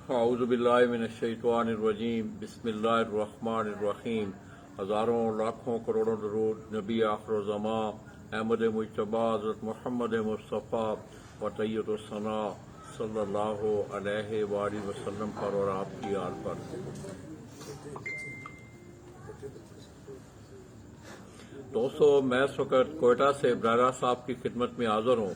اعوذ باللہ من الشیطان الرجیم بسم اللہ الرحمن الرحیم. ہزاروں لاکھوں کروڑوں درود نبی آخر الزماں احمد مجتبیٰ حضرت محمد مصطفیٰ و طیب الثنا صلی اللہ علیہ وآلہ وسلم پر اور آپ کی آل پر. دوستو، میں اس وقت کوئٹہ سے برارہ صاحب کی خدمت میں حاضر ہوں،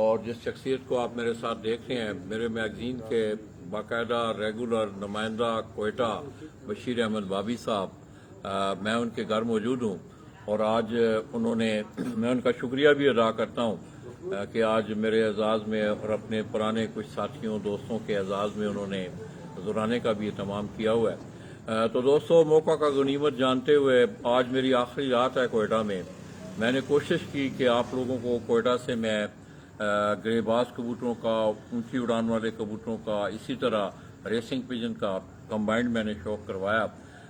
اور جس شخصیت کو آپ میرے ساتھ دیکھ رہے ہیں میرے میگزین کے باقاعدہ ریگولر نمائندہ کوئٹہ بشیر احمد بابی صاحب، میں ان کے گھر موجود ہوں. اور آج میں ان کا شکریہ بھی ادا کرتا ہوں کہ آج میرے اعزاز میں اور اپنے پرانے کچھ ساتھیوں دوستوں کے اعزاز میں انہوں نے حضورانے کا بھی اہتمام کیا ہوا ہے. تو دوستو، موقع کا غنیمت جانتے ہوئے آج میری آخری رات ہے کوئٹہ میں. میں نے کوشش کی کہ آپ لوگوں کو کوئٹہ سے میں گرے باز کبوتروں کا، اونچی اڑان والے کبوتروں کا، اسی طرح ریسنگ پجن کا کمبائنڈ میں نے شوق کروایا.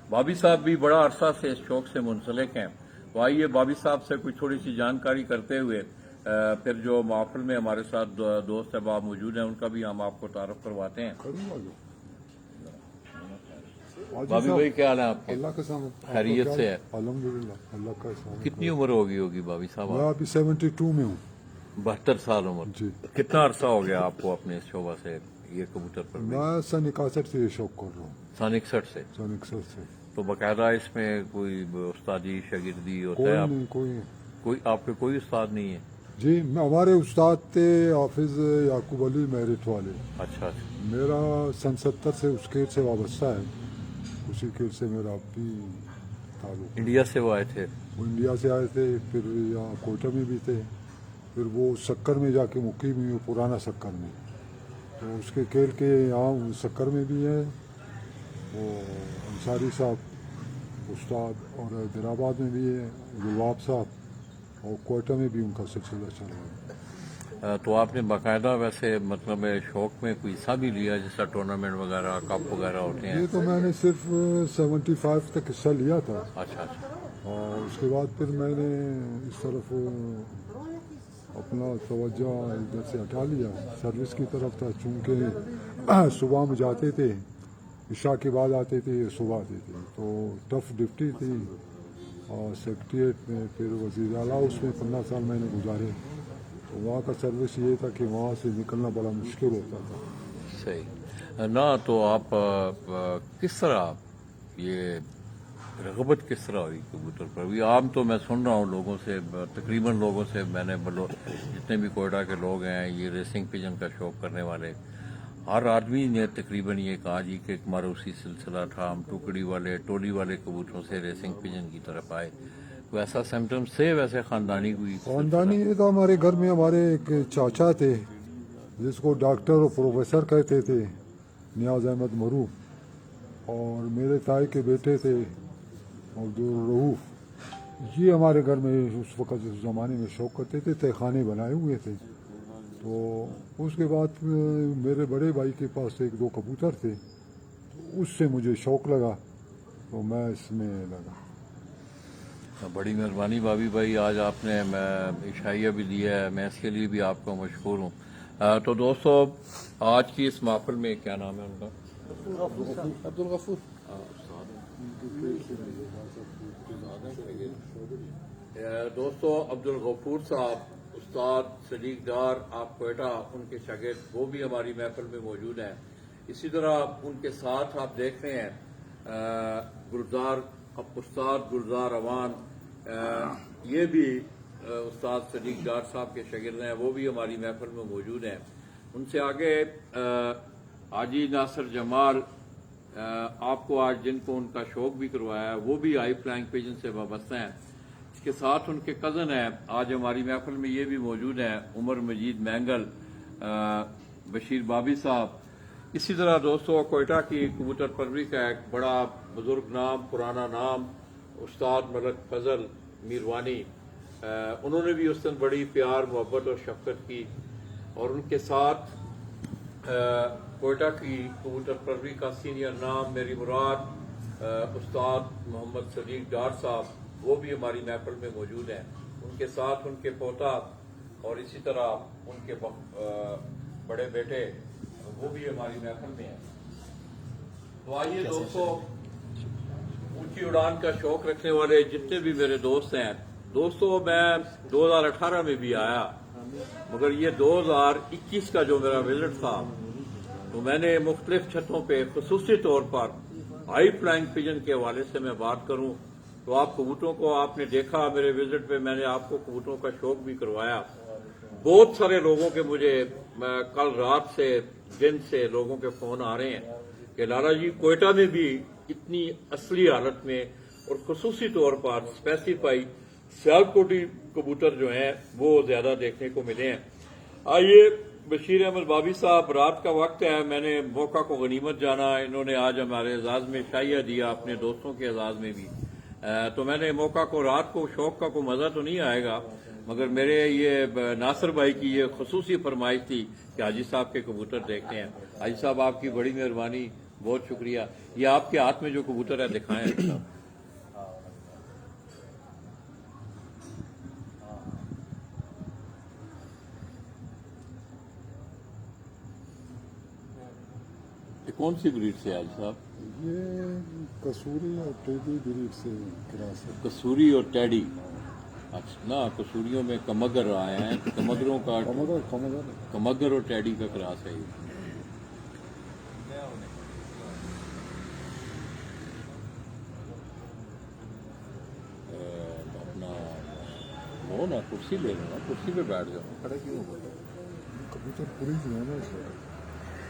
بابی صاحب بھی بڑا عرصہ سے اس شوق سے منسلک ہیں. تو آئیے بابی صاحب سے کوئی تھوڑی سی جانکاری کرتے ہوئے پھر جو محفل میں ہمارے ساتھ دوست احباب موجود ہیں ان کا بھی ہم آپ کو تعارف کرواتے ہیں. بابی بھائی، کیا حال ہے آپ کے؟ اللہ کا سلام. خیریت سے ہے؟ الحمدللہ، اللہ کا سلام. کتنی عمر ہوگی بابی صاحب؟ میں ابھی 72 میں ہوں. 72 سال عمر. جی. کتنا عرصہ ہو گیا آپ کو اپنے اس شعبہ سے یہ کبوتر پر؟ میں سن 61 سے یہ شوق کر رہا ہوں. سن 61 سے؟ سن 61 سے. تو باقاعدہ اس میں کوئی استادی شاگردی ہوتا ہے؟ کوئی نہیں. آپ کے کوئی استاد نہیں ہے؟ جی، ہمارے استاد تھے حافظ یعقوب علی میرٹ والے. اچھا. میرا سن 70 سے اس کھیل سے وابستہ ہے. اسی کھیل سے میرا بھی تعلق. انڈیا سے وہ آئے تھے؟ وہ انڈیا سے آئے تھے، پھر یہاں کوئٹہ میں بھی تھے، پھر وہ سکر میں جا کے مقیم ہوئے، پرانا سکر میں. تو اس کے کھیل کے یہاں سکر میں بھی ہیں وہ انصاری صاحب استاد، اور حیدرآباد میں بھی ہے لواب صاحب، اور کوئٹہ میں بھی ان کا سلسلہ چل رہا ہے. تو آپ نے باقاعدہ ویسے مطلب شوق میں کوئی حصہ بھی لیا، جس طرح ٹورنامنٹ وغیرہ کپ وغیرہ ہوتے ہیں؟ یہ تو میں نے صرف 75 تک حصہ لیا تھا. اچھا. اور اس کے بعد پھر میں نے اس طرف اپنا توجہ ادھر سے ہٹا لیا، سروس کی طرف تھا. چونکہ صبح میں جاتے تھے، عشاء کے بعد آتے تھے، صبح آتے تھے، تو ٹف ڈپٹی تھی. اور سیکریٹریٹ میں پھر وزیر اعلیٰ اس میں 15 سال میں نے گزارے. تو وہاں کا سروس یہ تھا کہ وہاں سے نکلنا بڑا مشکل ہوتا تھا. صحیح نا. تو آپ کس طرح یہ رغبت کس طرح ہوئی کبوتر پر؟ عام تو میں سن رہا ہوں لوگوں سے، تقریباً لوگوں سے میں نے جتنے بھی کوئٹہ کے لوگ ہیں یہ ریسنگ پجن کا شوق کرنے والے، ہر آدمی نے تقریباً یہ کہا جی کہ ایک ماروسی سلسلہ تھا، ہم ٹکڑی والے ٹولی والے کبوتروں سے ریسنگ پجن کی طرف آئے. تو ایسا سمٹمس تھے ویسے خاندانی کوئی؟ خاندانی یہ تھا، ہمارے گھر میں ہمارے ایک چاچا تھے جس کو ڈاکٹر اور پروفیسر کہتے تھے، نیاز احمد معروف. اور میرے تائی کے بیٹے تھے عبدالرؤوف. یہ ہمارے گھر میں اس وقت اس زمانے میں شوق کرتے تھے، تہ خانے بنائے ہوئے تھے. تو اس کے بعد میرے بڑے بھائی کے پاس ایک دو کبوتر تھے، اس سے مجھے شوق لگا تو میں اس میں لگا. بڑی مہربانی بابی بھائی، آج آپ نے عشائیہ بھی دیا ہے، میں اس کے لیے بھی آپ کو مشکور ہوں. تو دوستو، آج کی اس محفل میں کیا نام ہے ان کا؟ عبدالغفور. دوستو، عبدالغفور صاحب استاد صدیق ڈار، آپ کوئٹہ، ان کے شاگرد، وہ بھی ہماری محفل میں موجود ہیں. اسی طرح ان کے ساتھ آپ دیکھ رہے ہیں استاد گلزار اوان، یہ بھی استاد صدیق ڈار صاحب کے شاگرد ہیں، وہ بھی ہماری محفل میں موجود ہیں. ان سے آگے حاجی ناصر جمال، آپ کو آج جن کو ان کا شوق بھی کروایا ہے وہ بھی ہائی فلائنگ پیجن سے وابستہ ہیں. اس کے ساتھ ان کے کزن ہیں، آج ہماری محفل میں یہ بھی موجود ہیں، عمر مجید مینگل، بشیر بابی صاحب. اسی طرح دوستو، کوئٹہ کی کبوتر پروری کا ایک بڑا بزرگ نام، پرانا نام، استاد ملک فضل میروانی، انہوں نے بھی اس دن بڑی پیار محبت اور شفقت کی. اور ان کے ساتھ کوئٹہ کی کبوتر پروری کا سینئر نام، میری مراد، استاد محمد صدیق ڈار صاحب، وہ بھی ہماری محفل میں موجود ہیں. ان کے ساتھ ان کے پوتا اور اسی طرح ان کے بڑے بیٹے وہ بھی ہماری محفل میں ہیں. تو آئیے دوستوں، اونچی اڑان کا شوق رکھنے والے جتنے بھی میرے دوست ہیں، دوستوں میں 2018 میں بھی آیا، مگر یہ 2021 کا جو میرا وزٹ تھا تو میں نے مختلف چھتوں پہ خصوصی طور پر ہائی فلائنگ پجن کے حوالے سے میں بات کروں تو آپ کبوتروں کو آپ نے دیکھا میرے وزٹ پہ، میں نے آپ کو کبوتروں کا شوق بھی کروایا. بہت سارے لوگوں کے مجھے کل رات سے دن سے لوگوں کے فون آ رہے ہیں کہ لالا جی کوئٹہ میں بھی اتنی اصلی حالت میں اور خصوصی طور پر اسپیسیفائی سیالکوٹی کبوتر جو ہیں وہ زیادہ دیکھنے کو ملے ہیں. آئیے بشیر احمد بابی صاحب، رات کا وقت ہے، میں نے موقع کو غنیمت جانا، انہوں نے آج ہمارے اعزاز میں شائعہ دیا، اپنے دوستوں کے اعزاز میں بھی، تو میں نے موقع کو رات کو شوق کا کوئی مزہ تو نہیں آئے گا، مگر میرے یہ ناصر بھائی کی یہ خصوصی فرمائش تھی کہ حاجی صاحب کے کبوتر دیکھتے ہیں. حاجی صاحب آپ کی بڑی مہربانی، بہت شکریہ. یہ آپ کے ہاتھ میں جو کبوتر ہے دکھائیں. یہ کون سی بریڈ سے ہے حاجی صاحب؟ یہ کسوری اور ٹیڈی بریڈ سے کراس ہے. کسوری اور ٹیڈی. اچھا نا، کسوریوں میں کمگر آئے ہیں، کمگروں کا کمگر اور ٹیڈی کا کراس ہے یہ. اپنا وہ نا کرسی لے لو نا، کرسی پہ بیٹھ جاؤ، کھڑے کیوں ہو گئے؟ کبوتر پوری جو ہے نا اس وقت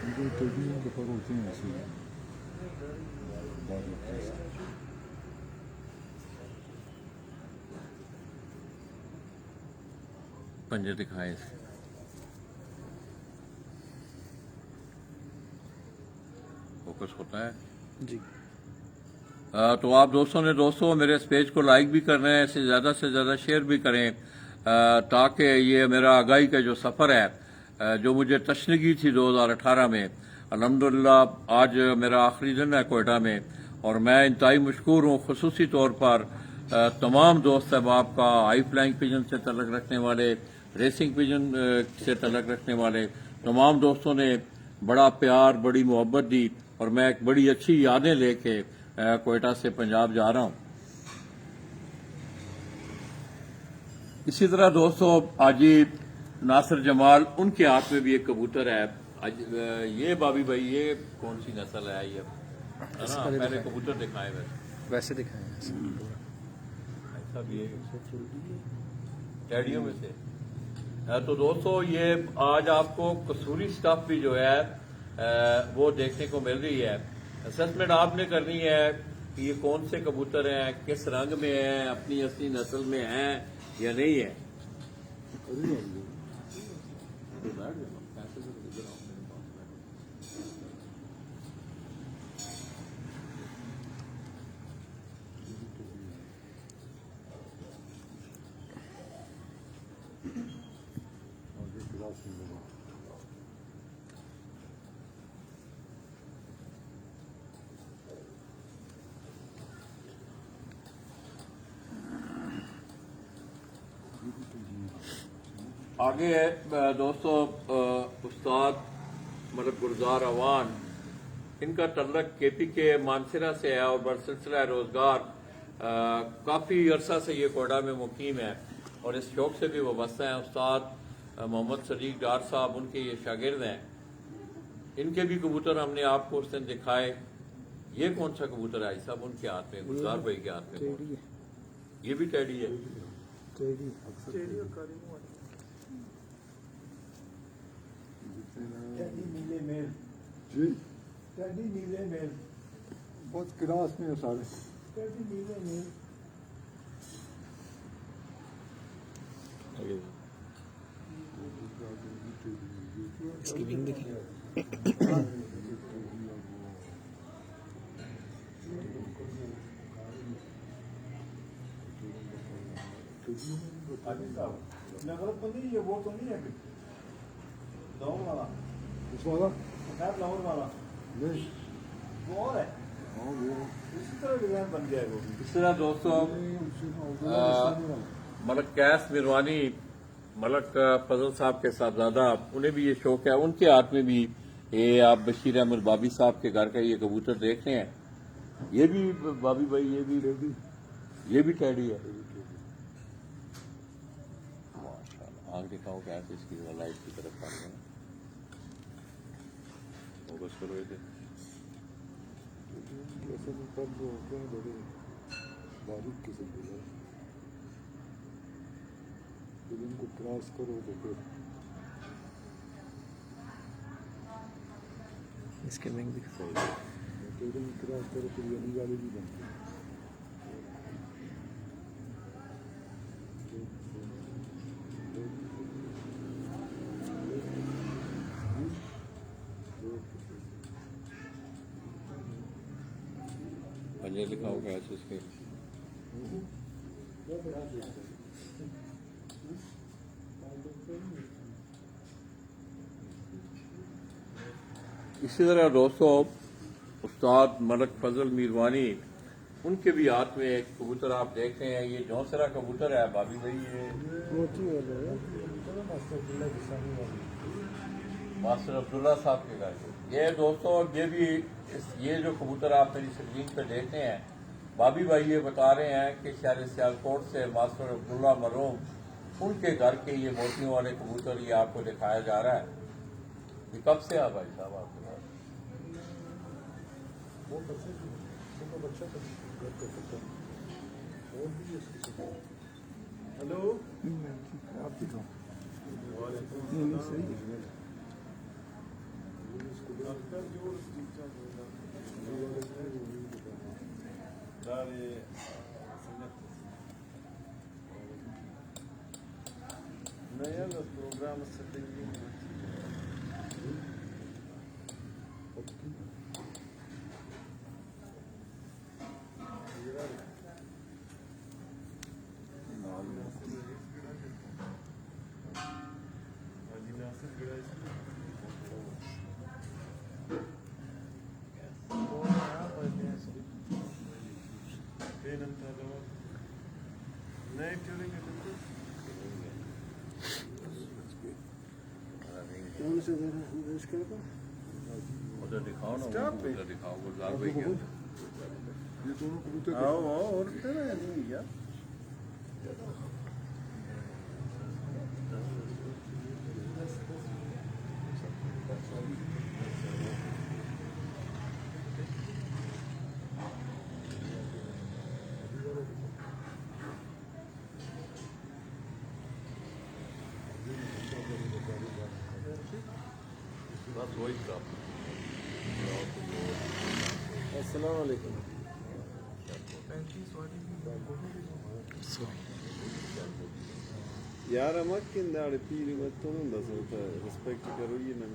ان کو ٹیڈیوں کے پر ہوتے ہیں ایسے پنجے دکھائیں اس کے. فوکس ہوتا ہے جی. تو آپ دوستوں میرے اس پیج کو لائک بھی کر رہے ہیں، اسے زیادہ سے زیادہ شیئر بھی کریں تاکہ یہ میرا آگاہی کا جو سفر ہے جو مجھے تشنگی تھی 2018 میں، الحمدللہ آج میرا آخری دن ہے کوئٹہ میں، اور میں انتہائی مشکور ہوں خصوصی طور پر تمام دوست احباب کا، ہائی فلائنگ پجن سے تعلق رکھنے والے، ریسنگ پجن سے تعلق رکھنے والے تمام دوستوں نے بڑا پیار، بڑی محبت دی، اور میں ایک بڑی اچھی یادیں لے کے کوئٹہ سے پنجاب جا رہا ہوں. اسی طرح دوستوں حاجی ناصر جمال، ان کے ہاتھ میں بھی ایک کبوتر ہے. یہ بابی بھائی یہ کون سی نسل ہے یہ؟ پہلے کبوتر دکھائے ویسے دکھائیں. ایسا بھی ہے ٹیڈیوں میں سے. تو دوستو یہ آج آپ کو کسوری سٹاف بھی جو ہے وہ دیکھنے کو مل رہی ہے. اسسمنٹ آپ نے کرنی ہے کہ یہ کون سے کبوتر ہیں، کس رنگ میں ہیں، اپنی اصلی نسل میں ہیں یا نہیں ہیں. آگے ہے دوستو استاد ملک گلزار اوان، ان کا تعلق کے پی کے مانسرا سے ہے اور برسلسلہ روزگار کافی عرصہ سے یہ کوئٹہ میں مقیم ہے اور اس شوق سے بھی وابستہ ہیں. استاد محمد صدیق ڈار صاحب ان کے یہ شاگرد ہیں. ان کے بھی کبوتر ہم نے آپ کو اس دن دکھائے. یہ کون سا کبوتر ہے صاحب ان کے ہاتھ میں، گلزار بھائی کے ہاتھ میں؟ یہ بھی ٹیڈی ہے. جی نیلے میل بہت کراس میں ہے سارے. اس کی ونگ دیکھیں. یہ وہ تو نہیں ہے لاہور والا، اس والا خیر لاہور والا نہیں، وہ اور ہے، ہاں وہ اسی طرح ڈیزائن بن گیا ہے وہ. اس طرح دوستوں ملک کیس میروانی ملک فضل صاحب کے صاحبزادہ انہیں بھی یہ شوق ہے، ان کے ہاتھ میں بھی یہ آپ بشیر احمد بابی صاحب کے گھر کا یہ کبوتر دیکھ رہے ہیں، یہ بھی بابی بھائی یہ بھی ٹیڈی ہے. ماشاءاللہ آنکھ دکھاؤ کیسے اس کی لائٹ کی طرف پڑ گئے فوکس کرو ادھر. ایسے بھی کب جو ہوتے ہیں بڑے باریک قسم کے لوگ، جب ان کو کراس کرو تو پھر اس کے ونگ دکھا. ٹیرنگ کراس کرو پھر یہ علی والے بھی بنتے ہیں. پنجے دکھاؤ کیسے اس کے. اسی طرح دوستو استاد ملک فضل میروانی ان کے بھی ہاتھ میں ایک کبوتر آپ دیکھ رہے ہیں، یہ جونسرا کبوتر ہے بابی بھائی، یہ ماسٹر عبداللہ صاحب کے گھر کے. یہ دوستو یہ جو کبوتر آپ میری اسکرین پہ دیکھ رہے ہیں، بابی بھائی یہ بتا رہے ہیں کہ شہر سیالکوٹ سے ماسٹر عبداللہ مرحوم ان کے گھر کے یہ موتیوں والے کبوتر یہ آپ کو دکھایا جا رہا ہے. یہ کب سے ہے بھائی صاحب آپ کے پاس؟ ہلو آپ دکھاؤ. نیا پروگرام نئے ٹیورنگ ادھر دکھاؤ نا، ادھر دکھاؤ گلزار بھائی کے. یہ دونوں کبوتر اور یار بس وہی کام. السلام علیکم. یار امکن داڑی پیری متون دا سوتا ریسپیکٹ کرو یہ نہ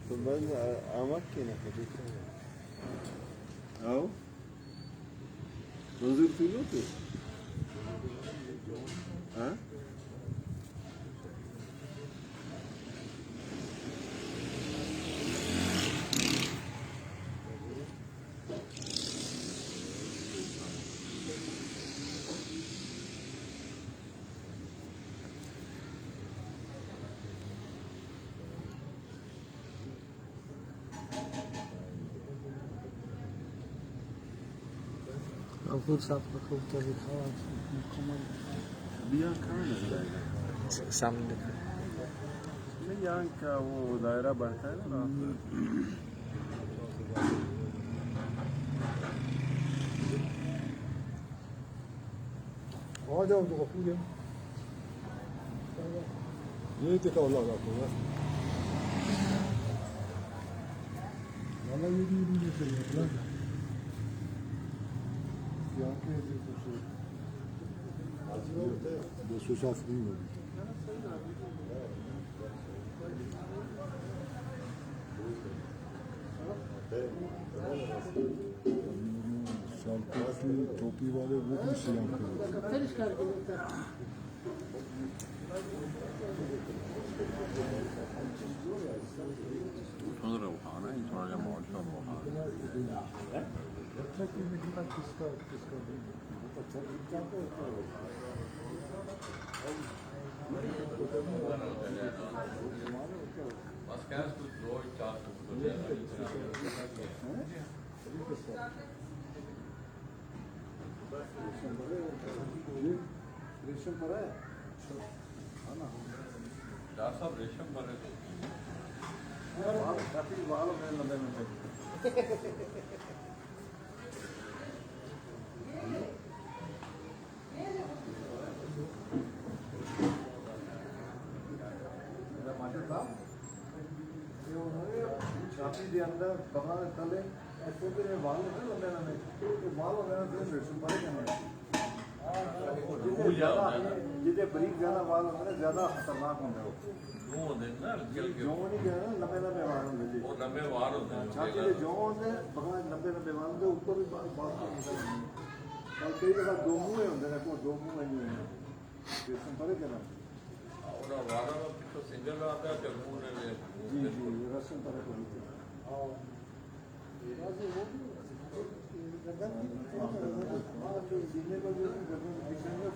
تو بس امکن آو منظور تولو تو ہاں غفور صاحب کا کبوتر دکھاؤ مکمل. بیان کہاں نظر آئے گا؟ سامنے دکھا. نہیں یہاں کا وہ دائرہ بڑھتا ہے نا آ جاؤ تو غفور ہے. یہ دکھاؤ لگا کو یار. والا یہ بھی چاہیے دو سو ساس نہیں ہوگی. سیالکوٹ کی ٹوپی والے وہ بھی سیاہ اٹھانا ہے تھوڑا جا موڑ کا کس کا بس کیا ہے کچھ 2-4 ریشم پر ہے ڈاکٹر صاحب ریشم بنے کافی بال ہوتے ہیں لمبے لمبے چھاتی کے اندر کمرہ کے تھلے ایسے بھی بال ہوتے ہیں لمبے لمبے بال ہوتے ہیں ریشم پر جتنے بریک زیادہ بال ہوتے ہیں زیادہ خطرناک ہوتے ہیں جو ہوتے ہیں نا جو نہیں کہنا لمبے لمبے بال ہوتے ہیں وہ لمبے وار ہوتے ہیں چھاتی کے جو ہوتے ہیں بغیر لمبے لمبے بال ہوتے ہیں اوپر بھی بال اور کئی جگہ دو منہ ہوتے ہیں دو منہ ہیں ریشم پر کہنا اور وارا میں تو سنگل آتا ہے کہ منہ نے جی جی ریشم پر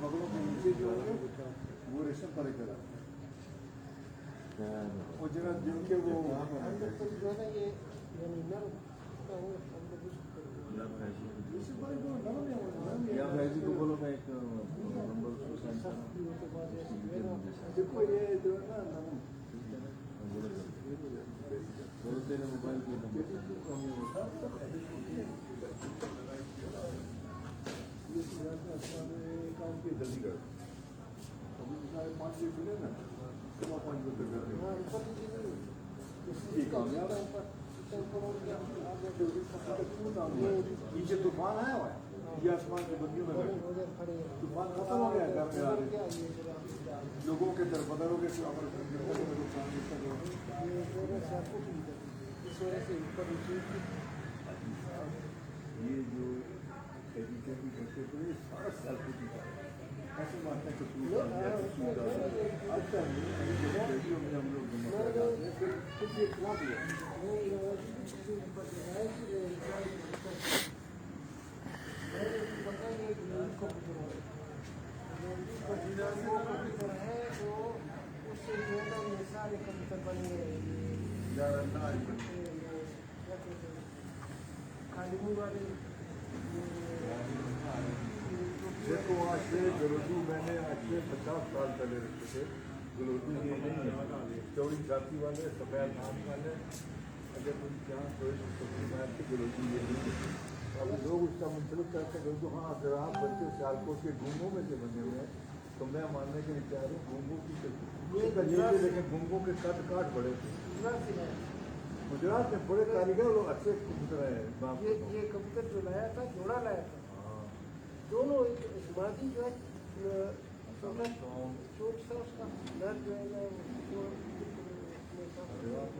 بغلوں کے نیچے جو ہے وہ ریشم پر کرا وہ جگہ جن کے وہ بولو میں ایک نمبر دیکھو یہ جو ہے نا تیرے موبائل کی کام کی جلدی کر 5 بجے کھلے نا صبح 5 بجے کر کامیاب ہے نیچے طوفان آیا ہوا ہے یہ آسمان کی بندیوں میں طوفان ختم ہو گیا گھر میں آ رہے لوگوں کے دربدروں کے یہ جو ایجوکیشن کرتے تھے یہ سارا سیلفی کا ایسے بات ہے کہ اچھا ریڈیو میں ہم لوگ پھر کچھ یہ کھلا دیا دیکھو آج سے گلوڈو میں نے آج سے 50 سال پہلے رکھے تھے گلوڈو یہ نہیں ہے چوڑی جاتی والے سفید نام والے اگر کوئی جہاں کوئی گلوڈو یہ نہیں ہے اب لوگ اس کا منسلک کرتے ہیں گلوڈو ہاں اگر آپ بچے سیالکوٹ کے گھوموں میں سے بنے ہوئے ہیں تو میں ماننے کے لیے چاہ رہا ہوں گھوموں کی لیکن گھوموں کے کٹ کاٹ بڑے تھے گجرات میں بڑے کاریگر لوگ اچھے کبوتر ہیں یہ کبوتر جو لایا تھا جوڑا لایا تھا دونوں مادی جو ہے چوٹ تھا اس کا نر جو ہے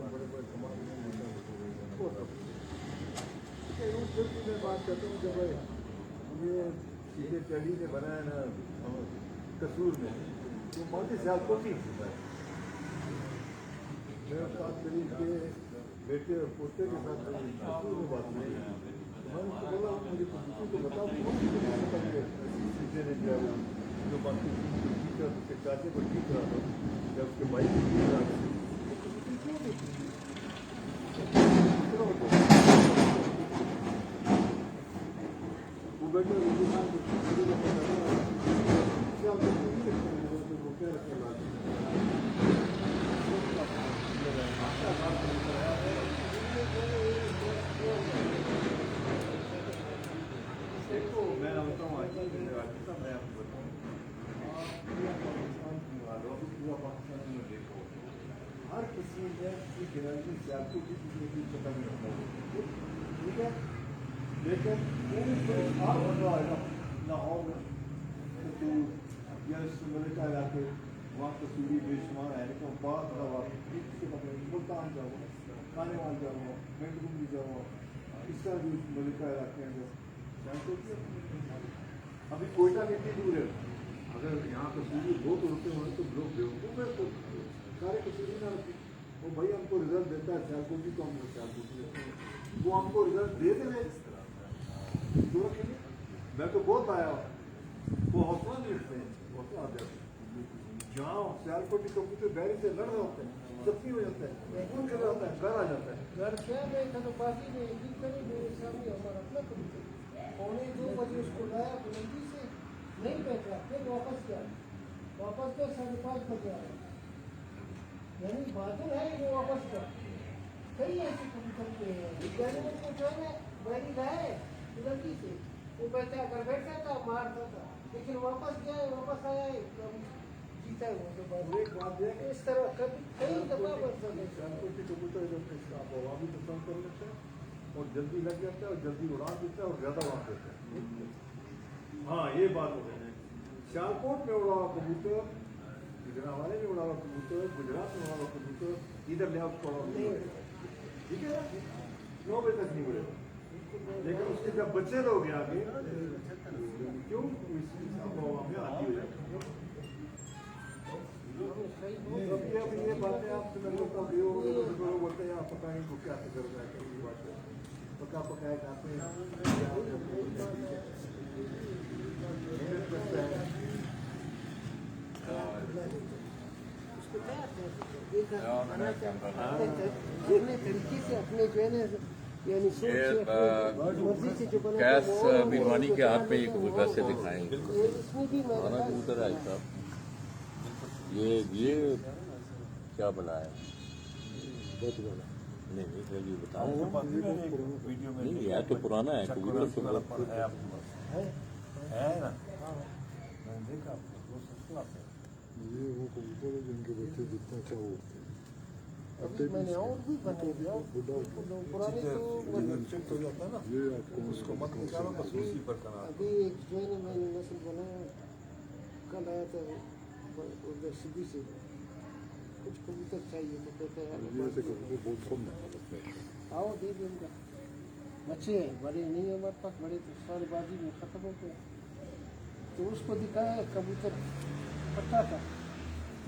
بڑے بڑے سماج میں بات کرتا ہوں جب یہ چیزیں ٹیڈی نے بنایا نا کسور میں تو مودی صاحب کو ٹھیک ہوتا ہے میرے ساتھ قریب کے بیٹے اور پوتے کے ساتھ کسور میں بات نہیں میں نے بولا مجھے کسی کو بتاؤ سیکھنے کیا جو باقی ٹیچر اس کے چاچے کو ٹھیک رہا تھا یا اس کے بھائی کو ٹھیک رہا تھا وہ بیٹے میں بتاؤں میں آپ کو بتاؤں پورا پاکستان میں دیکھو ہر کسی نے کسی گرانٹی سے آپ کو کسی کی پتہ نہیں ہوتا ٹھیک ہے لیکن آپ بتاؤ لاہور میں تو یا اس ملکہ علاقے وہاں کسوری بے شمار ہے لیکن بہت بڑا واقع کسی پتہ نہیں ملتان جاؤ کھانے وال جاؤ مینڈگنڈی جاؤ اس طرح جو ملکہ علاقے ہیں ابھی کوئٹہ کتنی دور ہے اگر یہاں کسوری بہت ہوتے ہوئے تو لوگ بیوقوف ہے تو سارے کسوری نہ رکھتے وہ بھائی ہم کو رزلٹ دیتا ہے سیالکوٹی کو ہم سیالکوٹی دیتے ہیں وہ ہم کو رزلٹ دے دیں اس طرح میں تو بہت آیا وہ ہاؤسلا نہیں اٹھتے ہیں، ہاؤسلا آ جاتے ہیں. جہاں سیالکوٹی کبوتر بیری سے لڑ رہا ہوتا ہے، زخمی ہو جاتا ہے، خون کر رہا ہوتا ہے، گھر آ جاتا ہے. گھر کیا میں تھا تو باقی نے ایڈٹ کری میرے سامنے ہمارا اپنا کبوتر 2:45 اس کو لایا بلندی سے نہیں بیٹھا پھر واپس گیا 5:30 بجے آیا یعنی بادل ہے وہ واپس گیا. کئی ایسے کبوتر کے ہیں کو جو ہے بیری لائے بلندی سے وہ بیٹھا کر بیٹھا تھا مارتا تھا لیکن واپس گیا واپس آیا جیتا ہے وہ تو اور ایک بات یہ ہے کہ اس طرح کبھی کئی دفعہ بڑھتا ہے سیالکوٹی کبوتر جو آپ ہوا بھی پسند کر لیتے ہیں اور جلدی لگ جاتا ہے اور جلدی اڑا دیتا ہے اور زیادہ اڑا دیتا ہے. ہاں یہ بات ہو رہی ہے. سیالکوٹ میں اڑا ہوا کبوتر، گجرانوالے میں اڑا ہوا کبوتر، گجرات میں اڑا ہوا کبوتر ادھر لے آؤ اڑا ہوا. ٹھیک ہے 9 بجے تک نہیں اڑے گا، لیکن اس کے جب بچے لوگ ہیں آگے کیوں اس ہوا میں آتی ہو جاتی ہے. ابھی یہ باتیں آپ سے میں لوگ بولتے ہیں آپ پتہ نہیں کو کیا کر رہا ہے یہ بات ہے پکا پکایا کھاتے ہیں طریقے سے اپنے جو ہے نا یعنی سوچ سے اپنی مرضی سے جو بنا گیس بیمانی کے ہاتھ میں یہ کبوتر سے دکھائیں گے. اس میں بھی ہمارا کبوتر ہے صاحب یہ کیا بنا ہے؟ نہیں نہیں یہ بتاؤ نہیں یہ تو پرانا ہے کبوتر تو یہ وہ کبوتر ہے جن کے بچے جتنا چاہو اڑتے ہیں. ابھی میں نے اور بھی بنا دیا پرانے تو یہ آپ کو اس کو مت نکالو بس اسی پر کرا. ابھی ایک جو ہے نا میں نے نسل بنایا کل آیا تھا ادھر سبھی سے کچھ کبوتر چاہیے تو کہتا یہ ایسے ہے کبوتر بہت کم ہے. آؤ دے دیں گا بچے ہیں بڑے نہیں ہیں ہمارے پاس بڑے تو سارے بازی میں ختم ہو گئے تو اس کو دکھایا کبوتر پٹا تھا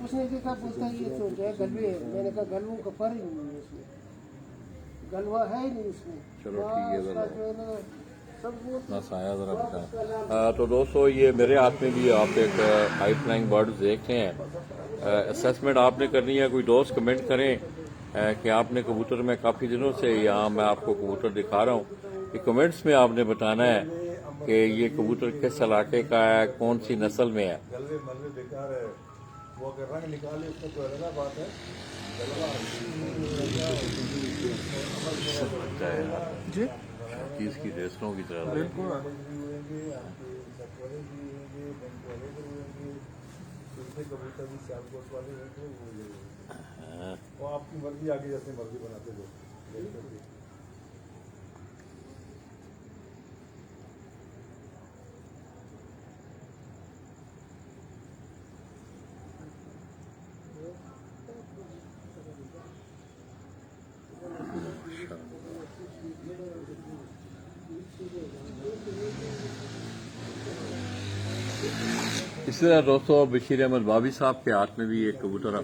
اس نے دیکھا بولتا ہے یہ تو جو ہے گلوے ہے. میں نے کہا گلووں کا پر ہی نہیں ہے اس میں گلوا ہے ہی نہیں اس میں. چلو ٹھیک ہے اس کا جو ہے نا سب وہ اپنا سایہ ذرا بتائیں. تو دوستو یہ میرے ہاتھ میں بھی آپ ایک ہائی فلائنگ برڈ دیکھ رہے ہیں. اسیسمنٹ آپ نے کرنی ہے. کوئی دوست کمنٹ کریں کہ آپ نے کبوتر میں کافی دنوں سے یہاں میں آپ کو کبوتر دکھا رہا ہوں کہ کمنٹس میں آپ نے بتانا ہے کہ یہ کبوتر کس علاقے کا ہے کون سی نسل میں ہے. گلوے ملوے بیکار ہے وہ اگر رنگ نکالے اس کا تو الگ بات ہے. جی چیز کی ریسلوں کی طرح بالکل کبوتر بھی سیالکوٹ والے ہیں تو وہ آپ کی مرضی آگے جیسے مرضی بناتے جو. اسی طرح دوستو بشیر احمد بابی صاحب کے ہاتھ میں بھی ایک کبوتر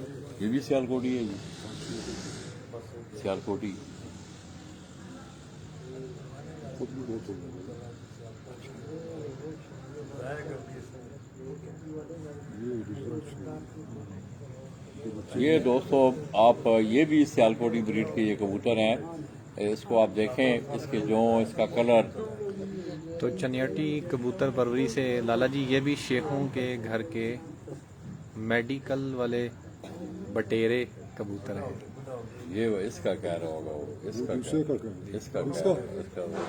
یہ بھی سیالکوٹی ہے جی سیالکوٹی. خود بھی بہت ہو گیا. یہ ریسرچ یہ دوستو آپ یہ بھی سیالکوٹی بریڈ کے یہ کبوتر ہیں. اس کو آپ دیکھیں اس کے جو اس کا کلر تو چنیاٹی کبوتر پروری سے لالا جی یہ بھی شیخوں کے گھر کے میڈیکل والے بٹیرے کبوتر ہیں. یہ اس کا کہہ رہا ہوگا وہ اس کا دوسرے کا کہہ رہا ہے. اس کا وہ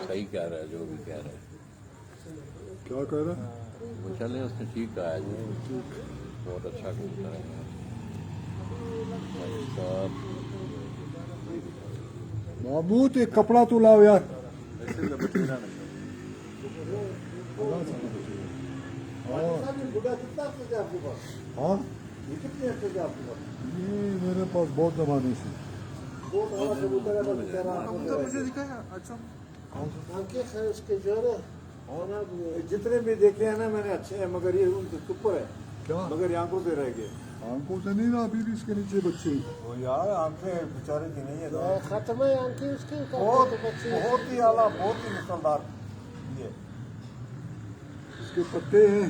صحیح کہہ رہا ہے جو بھی کہہ رہا ہے. کیا کہہ رہا ہے؟ وہ چلیں اس نے ٹھیک کہا ہے جی بہت اچھا کبوتر ہے. محمود ایک کپڑا تو لاؤ یار. گڈا کتنا ہفتے سے آپ کے پاس ہاں یہ کتنے ہفتے سے آپ کے پاس یہ میرے پاس بہت زمانے سے. بہت بڑا کبوتر ہے بس کہہ رہا آنکھیں خیر اس کے جو ہے نا جتنے بھی دیکھے ہیں نا میں نے اچھے ہیں مگر یہ ان کے سپر ہے کیا مگر یہ آنکھوں سے رہ گئے. آنکھوں سے نہیں نا ابھی بھی اس کے نیچے بچے ہیں. وہ یار آنکھیں بیچارے کی نہیں ہے ختم ہے آنکھیں اس کی بہت بچے بہت ہی اعلیٰ بہت ہی مسلدار یہ اس کے پتے ہیں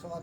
7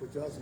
50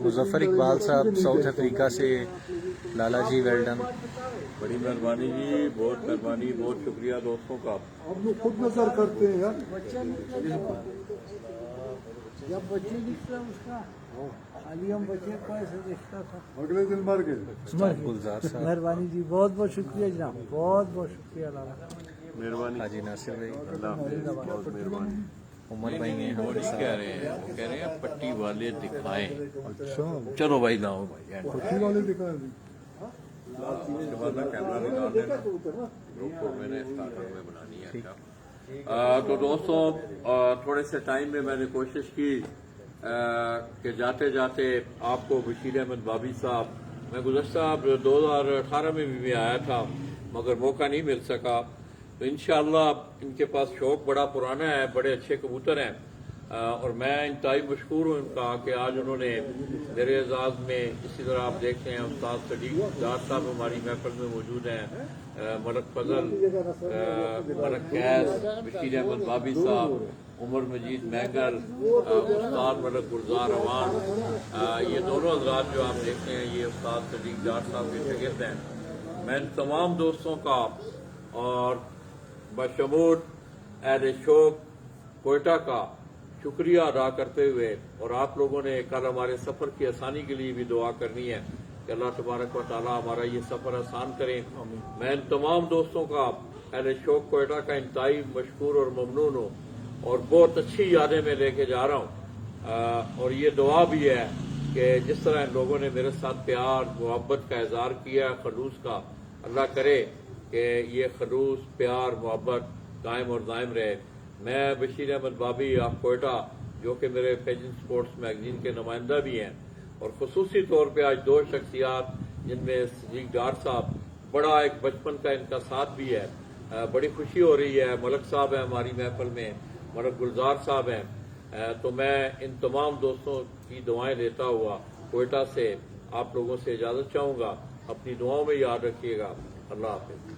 مظفر اقبال صاحب ساؤتھ افریقہ سے، لالا جی ویل ڈن. بڑی مہربانی جی، بہت مہربانی، بہت شکریہ دوستوں کا. آپ لوگ خود نظر کرتے ہیں یار. جب بچے نکلا اس کا خالی ہم بچے کو ایسے دیکھتا تھا. اگلے دن مر گئے. استاد گلزار صاحب، مہربانی جی، بہت بہت شکریہ جناب، بہت بہت شکریہ لالا. حاجی ناصر بھائی، مہربانی. عمر بھائی نے وہ ہمارے نہیں ساتھ. کہہ رہے ہیں، وہ کہہ رہے ہیں پٹی والے دکھائیں. اچھا چلو بھائی لاؤ بھائی، پٹی والے دکھائے بھی. اس کے بعد کیمرہ نکال دینا. گروپ کو میں نے اسٹارٹر میں بنانی ہے. اچھا تو دوستوں، تھوڑے سے ٹائم میں نے کوشش کی کہ جاتے جاتے آپ کو بشیر احمد بابی صاحب، میں گزشتہ 2018 میں بھی آیا تھا مگر موقع نہیں مل سکا. تو انشاءاللہ ان کے پاس شوق بڑا پرانا ہے، بڑے اچھے کبوتر ہیں، اور میں انتہائی مشکور ہوں ان کا کہ آج انہوں نے میرے اعزاز میں. اسی طرح آپ دیکھتے ہیں استاد صدیق ڈار صاحب ہماری محفل میں موجود ہیں، ملک فضل، ملک قیس، بشیر احمد بابی صاحب، عمر مجید مینگل، استاد ملک گلزار اوان. یہ دونوں حضرات جو آپ دیکھتے ہیں یہ استاد صدیق ڈار صاحب کے شاگرد ہیں. میں ان تمام دوستوں کا اور بشمول اہل شوق کوئٹہ کا شکریہ ادا کرتے ہوئے، اور آپ لوگوں نے کل ہمارے سفر کی آسانی کے لیے بھی دعا کرنی ہے کہ اللہ تبارک و تعالی ہمارا یہ سفر آسان کریں. میں ان تمام دوستوں کا، اہل شوق کوئٹہ کا انتہائی مشکور اور ممنون ہوں، اور بہت اچھی یادیں میں لے کے جا رہا ہوں. اور یہ دعا بھی ہے کہ جس طرح ان لوگوں نے میرے ساتھ پیار محبت کا اظہار کیا خلوص کا، اللہ کرے کہ یہ خلوص پیار محبت قائم اور دائم رہے. میں بشیر احمد بابی آف کوئٹہ، جو کہ میرے پیجن سپورٹس میگزین کے نمائندہ بھی ہیں، اور خصوصی طور پہ آج دو شخصیات جن میں صدیق ڈار صاحب، بڑا ایک بچپن کا ان کا ساتھ بھی ہے، بڑی خوشی ہو رہی ہے. ملک صاحب ہیں ہماری محفل میں، ملک گلزار صاحب ہیں. تو میں ان تمام دوستوں کی دعائیں لیتا ہوا کوئٹہ سے آپ لوگوں سے اجازت چاہوں گا. اپنی دعاؤں میں یاد رکھیے گا. اللہ حافظ.